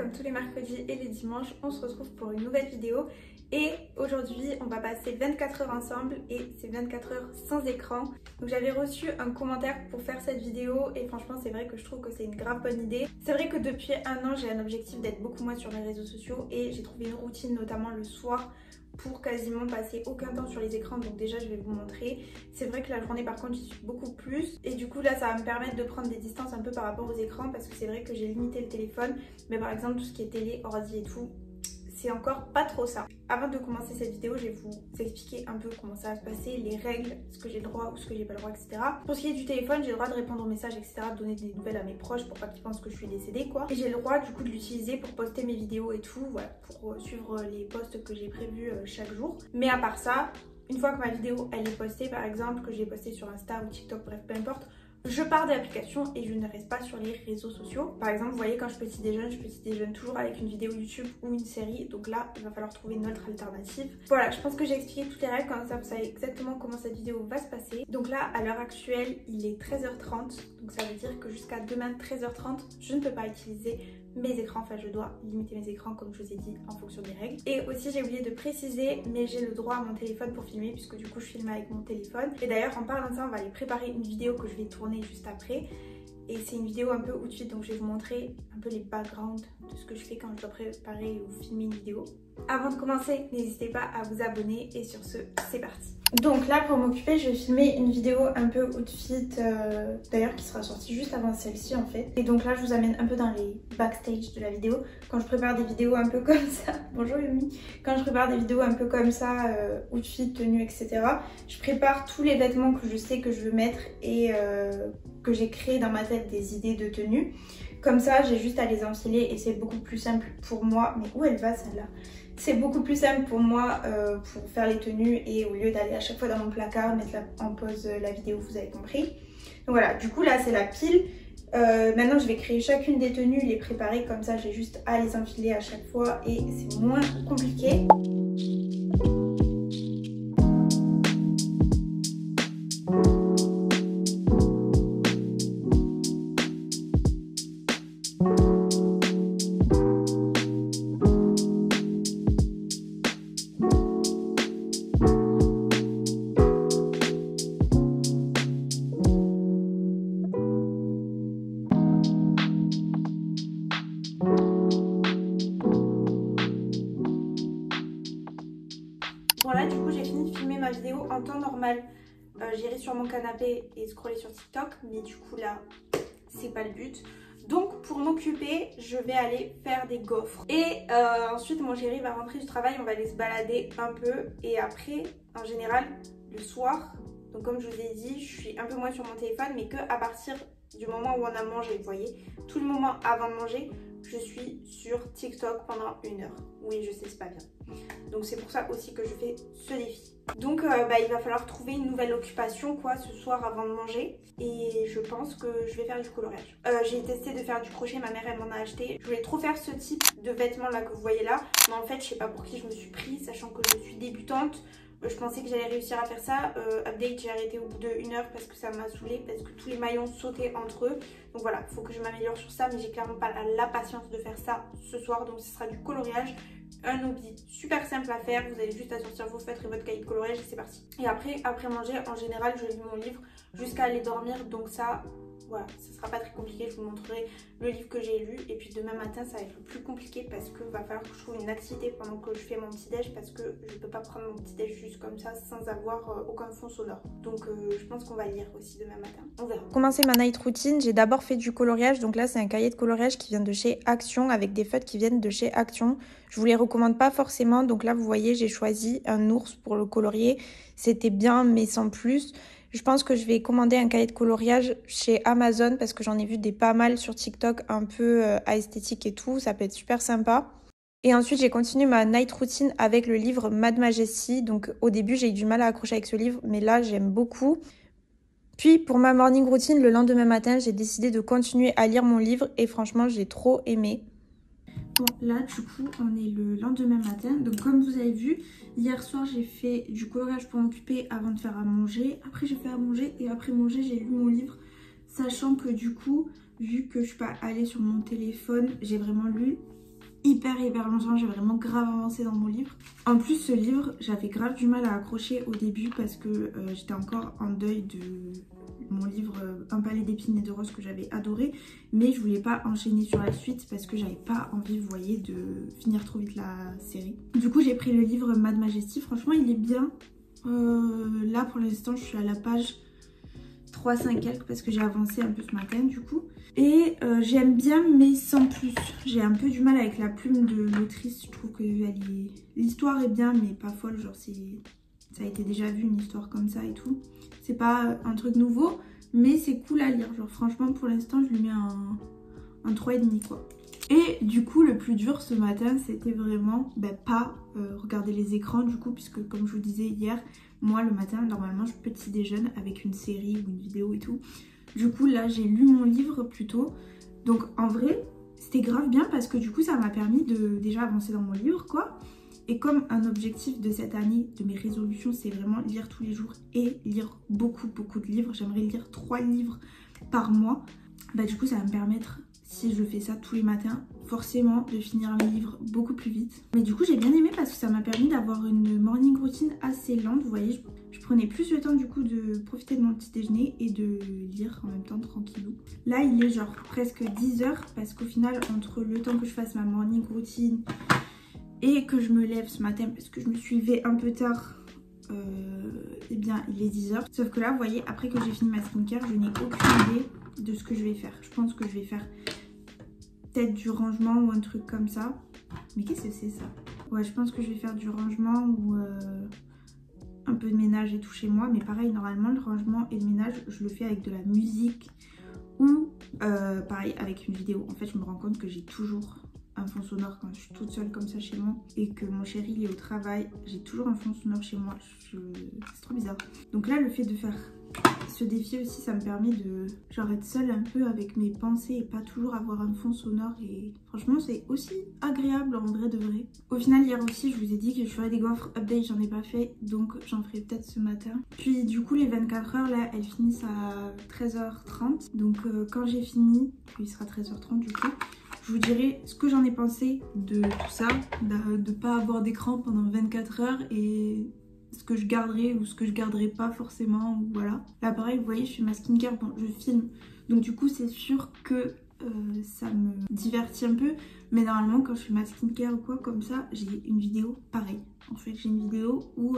comme tous les mercredis et les dimanches, on se retrouve pour une nouvelle vidéo. Et aujourd'hui, on va passer 24 heures ensemble et c'est 24 heures sans écran. Donc j'avais reçu un commentaire pour faire cette vidéo et franchement c'est vrai que je trouve que c'est une grave bonne idée. C'est vrai que depuis un an, j'ai un objectif d'être beaucoup moins sur les réseaux sociaux et j'ai trouvé une routine notamment le soir pour quasiment passer aucun temps sur les écrans. Donc déjà je vais vous montrer. C'est vrai que la journée par contre j'y suis beaucoup plus et du coup là ça va me permettre de prendre des distances un peu par rapport aux écrans parce que c'est vrai que j'ai limité le téléphone, mais par exemple tout ce qui est télé, ordi et tout, c'est encore pas trop ça. Avant de commencer cette vidéo, je vais vous expliquer un peu comment ça va se passer, les règles, ce que j'ai le droit ou ce que j'ai pas le droit, etc. Pour ce qui est du téléphone, j'ai le droit de répondre aux messages, etc., de donner des nouvelles à mes proches pour pas qu'ils pensent que je suis décédée, quoi. Et j'ai le droit du coup de l'utiliser pour poster mes vidéos et tout, voilà, pour suivre les posts que j'ai prévus chaque jour. Mais à part ça, une fois que ma vidéo elle est postée, par exemple, que j'ai postée sur Insta ou TikTok, bref, peu importe, je pars de l'application et je ne reste pas sur les réseaux sociaux. Par exemple, vous voyez, quand je petit déjeune toujours avec une vidéo YouTube ou une série. Donc là, il va falloir trouver une autre alternative. Voilà, je pense que j'ai expliqué toutes les règles, comme ça vous savez exactement comment cette vidéo va se passer. Donc là, à l'heure actuelle, il est 13h30. Donc ça veut dire que jusqu'à demain 13h30, je ne peux pas utiliser mes écrans, enfin je dois limiter mes écrans comme je vous ai dit en fonction des règles. Et aussi j'ai oublié de préciser, mais j'ai le droit à mon téléphone pour filmer puisque du coup je filme avec mon téléphone. Et d'ailleurs en parlant de ça, on va aller préparer une vidéo que je vais tourner juste après. Et c'est une vidéo un peu outfit, donc je vais vous montrer un peu les backgrounds de ce que je fais quand je dois préparer ou filmer une vidéo. Avant de commencer, n'hésitez pas à vous abonner et sur ce, c'est parti. Donc là pour m'occuper, je vais filmer une vidéo un peu outfit, d'ailleurs qui sera sortie juste avant celle-ci en fait. Et donc là je vous amène un peu dans les backstage de la vidéo. Quand je prépare des vidéos un peu comme ça, bonjour Yumi. Quand je prépare des vidéos un peu comme ça, outfit, tenue, etc. Je prépare tous les vêtements que je sais que je veux mettre et que j'ai créé dans ma tête des idées de tenue. Comme ça j'ai juste à les enfiler et c'est beaucoup plus simple pour moi. Mais où elle va celle-là? C'est beaucoup plus simple pour moi pour faire les tenues et au lieu d'aller à chaque fois dans mon placard mettre en pause la vidéo, vous avez compris. Donc voilà, du coup là c'est la pile. Maintenant je vais créer chacune des tenues, les préparer, comme ça j'ai juste à les enfiler à chaque fois et c'est moins compliqué. Voilà, du coup j'ai fini de filmer ma vidéo en temps normal. J'irai sur mon canapé et scroller sur TikTok, mais du coup là c'est pas le but. Donc pour m'occuper, je vais aller faire des gaufres. Et ensuite mon chéri va rentrer du travail, on va aller se balader un peu. Et après, en général, le soir, donc comme je vous ai dit, je suis un peu moins sur mon téléphone, mais que à partir du moment où on a mangé, vous voyez. Tout le moment avant de manger, je suis sur TikTok pendant 1 heure. Oui, je sais, c'est pas bien. Donc c'est pour ça aussi que je fais ce défi. Donc il va falloir trouver une nouvelle occupation quoi ce soir avant de manger. Et je pense que je vais faire du coloriage. J'ai testé de faire du crochet, ma mère elle m'en a acheté. Je voulais trop faire ce type de vêtements là que vous voyez là. Mais en fait je sais pas pour qui je me suis prise, sachant que je suis débutante. Je pensais que j'allais réussir à faire ça. Update, j'ai arrêté au bout d'1 heure parce que ça m'a saoulée, parce que tous les maillons sautaient entre eux. Donc voilà, il faut que je m'améliore sur ça, mais j'ai clairement pas la patience de faire ça ce soir. Donc ce sera du coloriage. Un hobby super simple à faire, vous avez juste à sortir vos feutres et votre cahier de coloriage et c'est parti. Et après manger, en général, je lis mon livre jusqu'à aller dormir, donc ça, voilà, ça sera pas très compliqué. Je vous montrerai le livre que j'ai lu et puis demain matin, ça va être plus compliqué parce que va falloir que je trouve une activité pendant que je fais mon petit déj parce que je peux pas prendre mon petit déj juste comme ça sans avoir aucun fond sonore. Donc je pense qu'on va lire aussi demain matin, on verra. Pour commencer ma night routine, j'ai d'abord fait du coloriage, donc là c'est un cahier de coloriage qui vient de chez Action avec des feutres qui viennent de chez Action. Je vous les recommande pas forcément, donc là vous voyez j'ai choisi un ours pour le colorier, c'était bien mais sans plus. Je pense que je vais commander un cahier de coloriage chez Amazon parce que j'en ai vu des pas mal sur TikTok un peu à esthétique et tout, ça peut être super sympa. Et ensuite j'ai continué ma night routine avec le livre Mad Majesty, donc au début j'ai eu du mal à accrocher avec ce livre mais là j'aime beaucoup. Puis pour ma morning routine, le lendemain matin, j'ai décidé de continuer à lire mon livre et franchement j'ai trop aimé. Bon là du coup on est le lendemain matin, donc comme vous avez vu, hier soir j'ai fait du coloriage pour m'occuper avant de faire à manger, après j'ai fait à manger et après manger j'ai lu mon livre, sachant que du coup vu que je suis pas allée sur mon téléphone, j'ai vraiment lu hyper longtemps, j'ai vraiment grave avancé dans mon livre. En plus ce livre, j'avais grave du mal à accrocher au début parce que j'étais encore en deuil de mon livre Un palais d'épines et de roses que j'avais adoré, mais je voulais pas enchaîner sur la suite parce que j'avais pas envie, vous voyez, de finir trop vite la série. Du coup j'ai pris le livre Mad Majesty, franchement il est bien. Là pour l'instant je suis à la page 3-5 quelques parce que j'ai avancé un peu ce matin du coup. Et j'aime bien mais sans plus. J'ai un peu du mal avec la plume de l'autrice. Je trouve que l'histoire est bien mais pas folle. Genre ça a été déjà vu une histoire comme ça et tout. C'est pas un truc nouveau mais c'est cool à lire. Genre franchement pour l'instant je lui mets un 3,5 quoi. Et du coup le plus dur ce matin c'était vraiment pas regarder les écrans du coup, puisque comme je vous disais hier, moi le matin normalement je petit déjeune avec une série ou une vidéo et tout. Du coup là j'ai lu mon livre plus tôt, donc en vrai c'était grave bien parce que du coup ça m'a permis de déjà avancer dans mon livre quoi. Et comme un objectif de cette année, de mes résolutions, c'est vraiment lire tous les jours et lire beaucoup de livres, j'aimerais lire 3 livres par mois, du coup ça va me permettre, si je fais ça tous les matins, forcément de finir mes livres beaucoup plus vite. Mais du coup j'ai bien aimé parce que ça m'a permis d'avoir une morning routine assez lente. Vous voyez, je prenais plus le temps du coup de profiter de mon petit déjeuner et de lire en même temps tranquillou. Là il est genre presque 10 h parce qu'au final entre le temps que je fasse ma morning routine et que je me lève ce matin parce que je me suis levée un peu tard, eh bien il est 10 h. Sauf que là vous voyez, après que j'ai fini ma skincare, je n'ai aucune idée de ce que je vais faire. Je pense que je vais faire peut-être du rangement ou un truc comme ça. Mais qu'est-ce que c'est ça? Ouais, je pense que je vais faire du rangement ou un peu de ménage et tout chez moi. Mais pareil, normalement le rangement et le ménage je le fais avec de la musique ou pareil avec une vidéo. En fait je me rends compte que j'ai toujours un fond sonore quand je suis toute seule comme ça chez moi et que mon chéri il est au travail, j'ai toujours un fond sonore chez moi. C'est trop bizarre. Donc là le fait de faire ce défi aussi, ça me permet de genre être seule un peu avec mes pensées et pas toujours avoir un fond sonore, et franchement c'est aussi agréable en vrai de vrai. Au final hier aussi je vous ai dit que je ferais des gaufres update, j'en ai pas fait donc j'en ferai peut-être ce matin. Puis du coup les 24 heures là elles finissent à 13h30, donc quand j'ai fini, puis il sera 13h30 du coup, je vous dirai ce que j'en ai pensé de tout ça, de pas avoir d'écran pendant 24 heures et ce que je garderai ou ce que je garderai pas forcément, ou voilà. Là pareil vous voyez je fais ma skincare, bon je filme donc du coup c'est sûr que ça me divertit un peu, mais normalement quand je fais ma skincare ou quoi comme ça j'ai une vidéo pareil. En fait j'ai une vidéo ou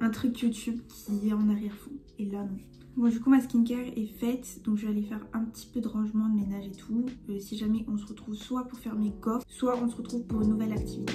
un truc YouTube qui est en arrière-fond, et là non. Bon du coup ma skincare est faite, donc je vais aller faire un petit peu de rangement, de ménage et tout. Si jamais on se retrouve soit pour faire mes gaufres, soit on se retrouve pour une nouvelle activité.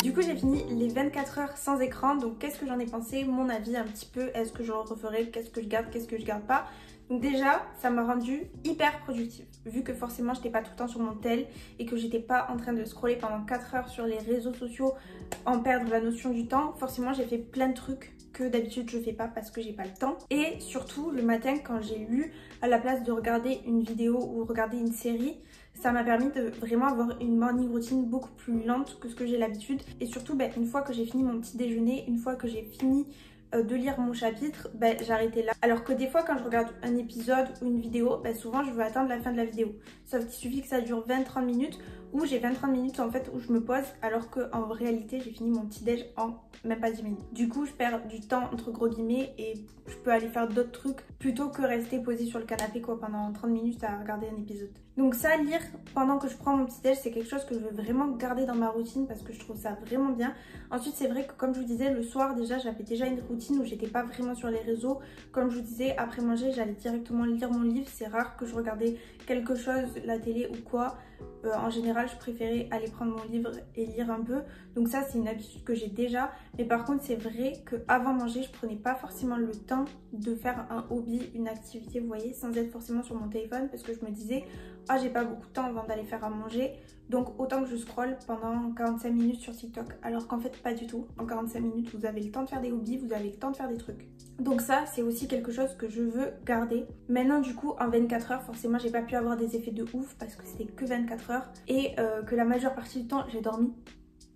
Du coup j'ai fini les 24 heures sans écran, donc qu'est-ce que j'en ai pensé, mon avis un petit peu, est-ce que je le referai, qu'est-ce que je garde pas. Donc déjà ça m'a rendu hyper productive, vu que forcément j'étais pas tout le temps sur mon tel et que j'étais pas en train de scroller pendant 4 heures sur les réseaux sociaux, en perdre la notion du temps. Forcément j'ai fait plein de trucs que d'habitude je fais pas parce que j'ai pas le temps. Et surtout le matin quand j'ai lu, à la place de regarder une vidéo ou regarder une série, ça m'a permis de vraiment avoir une morning routine beaucoup plus lente que ce que j'ai l'habitude. Et surtout une fois que j'ai fini mon petit déjeuner, une fois que j'ai fini de lire mon chapitre, j'arrêtais là. Alors que des fois quand je regarde un épisode ou une vidéo, souvent je veux attendre la fin de la vidéo. Sauf qu'il suffit que ça dure 20-30 minutes, où j'ai 20-30 minutes en fait où je me pose, alors qu'en réalité j'ai fini mon petit déj en même pas 10 minutes. Du coup je perds du temps entre gros guillemets et je peux aller faire d'autres trucs plutôt que rester posée sur le canapé pendant 30 minutes à regarder un épisode. Donc ça, lire pendant que je prends mon petit déj, c'est quelque chose que je veux vraiment garder dans ma routine parce que je trouve ça vraiment bien. Ensuite c'est vrai que comme je vous disais, le soir déjà j'avais déjà une routine où j'étais pas vraiment sur les réseaux. Comme je vous disais, après manger j'allais directement lire mon livre. C'est rare que je regardais quelque chose, la télé ou quoi. En général je préférais aller prendre mon livre et lire un peu. Donc ça c'est une habitude que j'ai déjà. Mais par contre c'est vrai qu'avant manger je prenais pas forcément le temps de faire un hobby, une activité, vous voyez, sans être forcément sur mon téléphone, parce que je me disais ah j'ai pas beaucoup de temps avant d'aller faire à manger, Donc autant que je scrolle pendant 45 minutes sur TikTok, alors qu'en fait pas du tout. En 45 minutes vous avez le temps de faire des hobbies, vous avez le temps de faire des trucs. Donc ça c'est aussi quelque chose que je veux garder. Maintenant du coup en 24 heures forcément j'ai pas pu avoir des effets de ouf parce que c'était que 24 heures et que la majeure partie du temps j'ai dormi.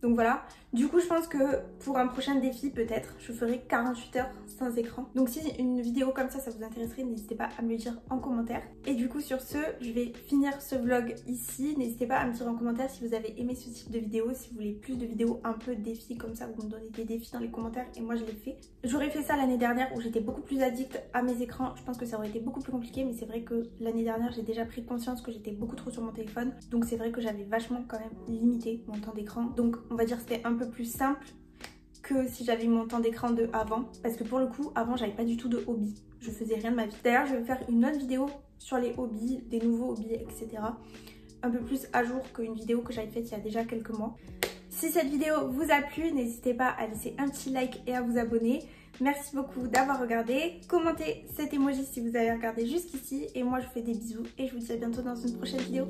Donc voilà, du coup je pense que pour un prochain défi peut-être je ferai 48 heures sans écran. Donc si une vidéo comme ça vous intéresserait, n'hésitez pas à me le dire en commentaire. Et du coup sur ce, je vais finir ce vlog ici. N'hésitez pas à me dire en commentaire si vous avez aimé ce type de vidéo, si vous voulez plus de vidéos un peu défis comme ça, vous me donnez des défis dans les commentaires et moi je les fais. J'aurais fait ça l'année dernière où j'étais beaucoup plus addict à mes écrans. Je pense que ça aurait été beaucoup plus compliqué, mais c'est vrai que l'année dernière j'ai déjà pris conscience que j'étais beaucoup trop sur mon téléphone. Donc c'est vrai que j'avais vachement quand même limité mon temps d'écran. Donc on va dire que c'était un peu plus simple que si j'avais eu mon temps d'écran de avant, parce que pour le coup avant j'avais pas du tout de hobby, je faisais rien de ma vie. D'ailleurs je vais faire une autre vidéo sur les hobbies, des nouveaux hobbies, etc. Un peu plus à jour qu'une vidéo que j'avais faite il y a déjà quelques mois. Si cette vidéo vous a plu, n'hésitez pas à laisser un petit like et à vous abonner. Merci beaucoup d'avoir regardé. Commentez cet emoji si vous avez regardé jusqu'ici. Et moi je vous fais des bisous et je vous dis à bientôt dans une prochaine vidéo.